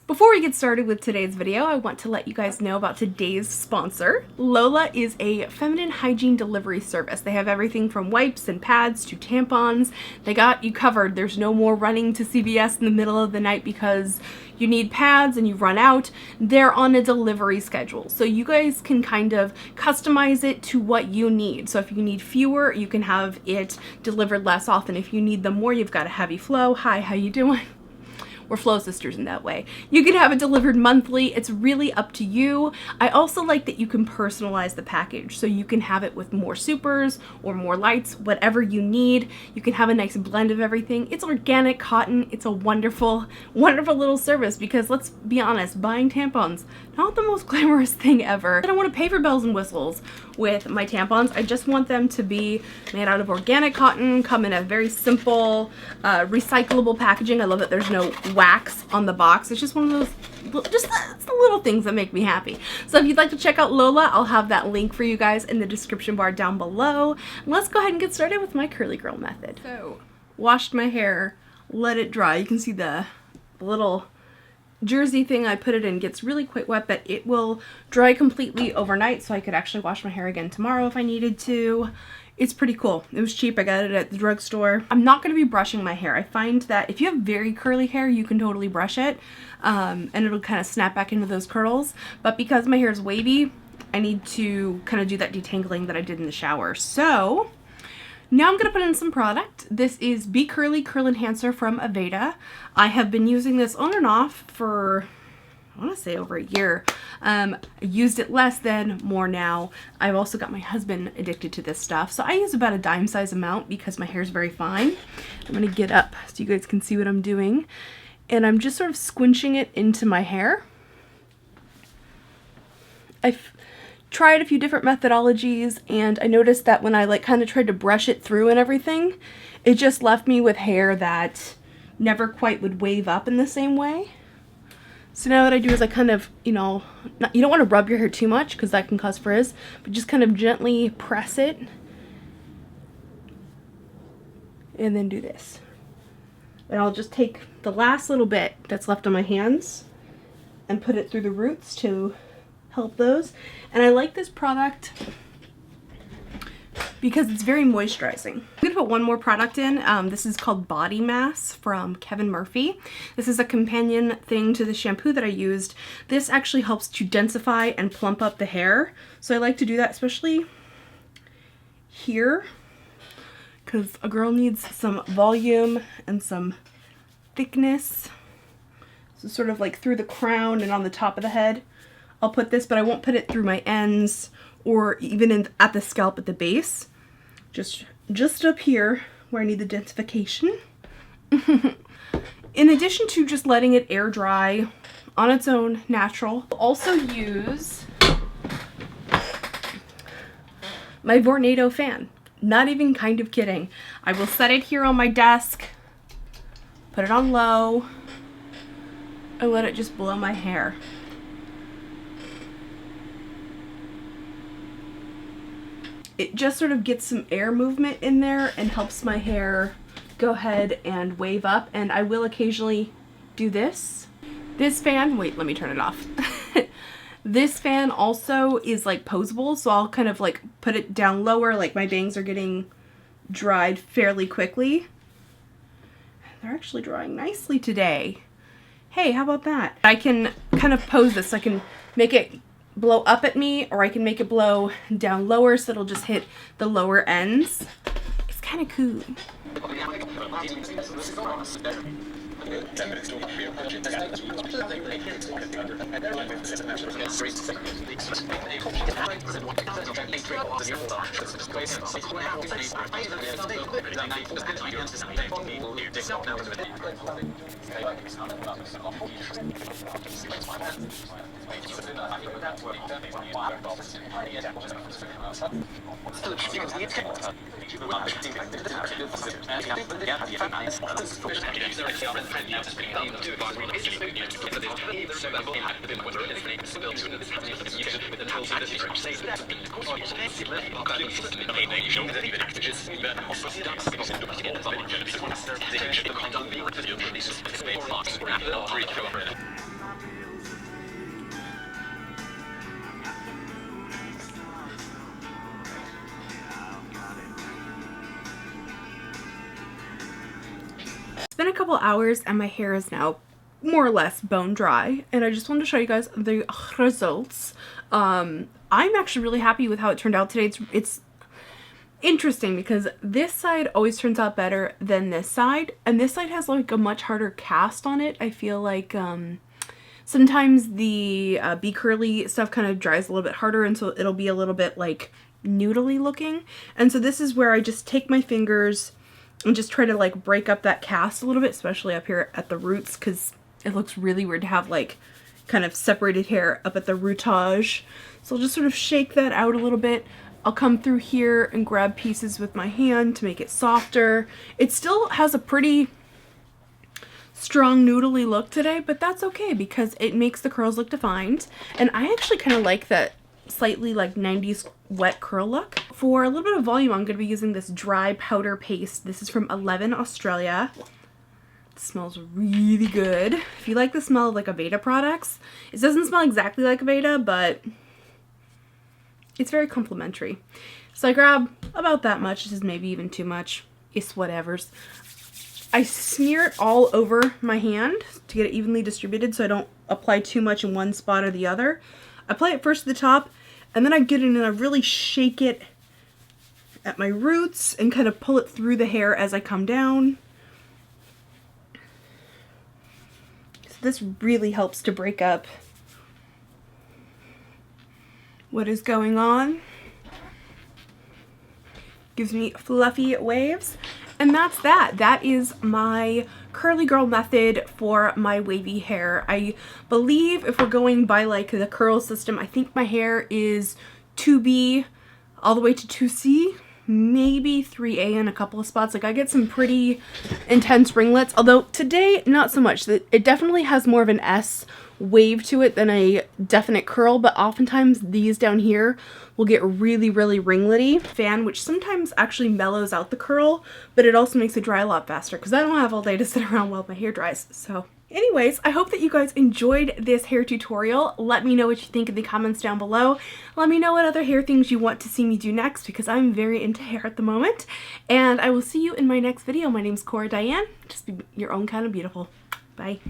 Before we get started with today's video, I want to let you guys know about today's sponsor. Lola is a feminine hygiene delivery service. They have everything from wipes and pads to tampons. They got you covered. There's no more running to CVS in the middle of the night because you need pads and you run out. They're on a delivery schedule, so you guys can kind of customize it to what you need. So if you need fewer, you can have it delivered less often. If you need them more, you've got a heavy flow. Hi, how you doing? We're flow sisters in that way. You can have it delivered monthly. It's really up to you. I also like that you can personalize the package, so you can have it with more supers or more lights, whatever you need. You can have a nice blend of everything. It's organic cotton. It's a wonderful, wonderful little service because let's be honest, buying tampons, not the most glamorous thing ever. I don't want to pay for bells and whistles with my tampons. I just want them to be made out of organic cotton, come in a very simple, recyclable packaging. I love that there's no wax on the box. It's just one of those, just the little things that make me happy. So if you'd like to check out Lola, I'll have that link for you guys in the description bar down below. Let's go ahead and get started with my curly girl method. So, washed my hair, let it dry. You can see the little jersey thing I put it in gets really quite wet, but it will dry completely overnight, so I could actually wash my hair again tomorrow if I needed to. It's pretty cool. It was cheap. I got it at the drugstore. I'm not going to be brushing my hair. I find that if you have very curly hair, you can totally brush it, and it'll kind of snap back into those curls. But because my hair is wavy, I need to kind of do that detangling that I did in the shower. So now I'm going to put in some product. This is Be Curly Curl Enhancer from Aveda. I have been using this on and off for, I want to say, over a year. I used it less then, more now. I've also got my husband addicted to this stuff. So I use about a dime size amount because my hair is very fine. I'm going to get up so you guys can see what I'm doing. And I'm just sort of squinching it into my hair. I've tried a few different methodologies, and I noticed that when I kind of tried to brush it through and everything, it just left me with hair that never quite would wave up in the same way. So now what I do is I kind of, you don't want to rub your hair too much because that can cause frizz, but just kind of gently press it and then do this. And I'll just take the last little bit that's left on my hands and put it through the roots to help those. And I like this product because it's very moisturizing. I'm gonna put one more product in. This is called Body Mass from Kevin Murphy. This is a companion thing to the shampoo that I used. This actually helps to densify and plump up the hair. So I like to do that, especially here, because a girl needs some volume and some thickness. So sort of like through the crown and on the top of the head. I'll put this, but I won't put it through my ends or even at the scalp at the base. Just up here where I need the densification. In addition to just letting it air dry on its own, natural, I'll also use my Vornado fan. Not even kind of kidding. I will set it here on my desk, put it on low, and let it just blow my hair. It just sort of gets some air movement in there and helps my hair go ahead and wave up. And I will occasionally do this. This fan, wait, let me turn it off. This fan also is like posable, so I'll kind of like put it down lower, like my bangs are getting dried fairly quickly. They're actually drying nicely today. Hey, how about that? I can kind of pose this. I can make it blow up at me, or I can make it blow down lower so it'll just hit the lower ends. It's kind of cool. It's been a couple hours and my hair is now more or less bone dry, and I just wanted to show you guys the results. I'm actually really happy with how it turned out today. It's interesting because this side always turns out better than this side, and this side has like a much harder cast on it. I feel like sometimes the Be Curly stuff kind of dries a little bit harder, and so it'll be a little bit like noodly looking. And so this is where I just take my fingers and just try to like break up that cast a little bit, especially up here at the roots, because it looks really weird to have like kind of separated hair up at the rootage. So I'll just sort of shake that out a little bit. I'll come through here and grab pieces with my hand to make it softer. It still has a pretty strong noodly look today, but that's okay because it makes the curls look defined. And I actually kind of like that slightly like 90s wet curl look. For a little bit of volume, I'm going to be using this dry powder paste. This is from 11 Australia. It smells really good. If you like the smell of like Aveda products, it doesn't smell exactly like Aveda, but it's very complimentary. So I grab about that much. This is maybe even too much. It's whatevers. I smear it all over my hand to get it evenly distributed so I don't apply too much in one spot or the other. I apply it first to the top, and then I get in and I really shake it at my roots and kind of pull it through the hair as I come down. So this really helps to break up what is going on. Gives me fluffy waves. And that's that. That is my curly girl method for my wavy hair. I believe if we're going by like the curl system, I think my hair is 2B all the way to 2C, maybe 3A in a couple of spots. Like I get some pretty intense ringlets, although today not so much. It definitely has more of an S wave to it than a definite curl, but oftentimes these down here will get really, really ringlety. Fan, which sometimes actually mellows out the curl, but it also makes it dry a lot faster because I don't have all day to sit around while my hair dries. So anyways, I hope that you guys enjoyed this hair tutorial. Let me know what you think in the comments down below. Let me know what other hair things you want to see me do next because I'm very into hair at the moment. And I will see you in my next video. My name's Cora Diane. Just be your own kind of beautiful. Bye.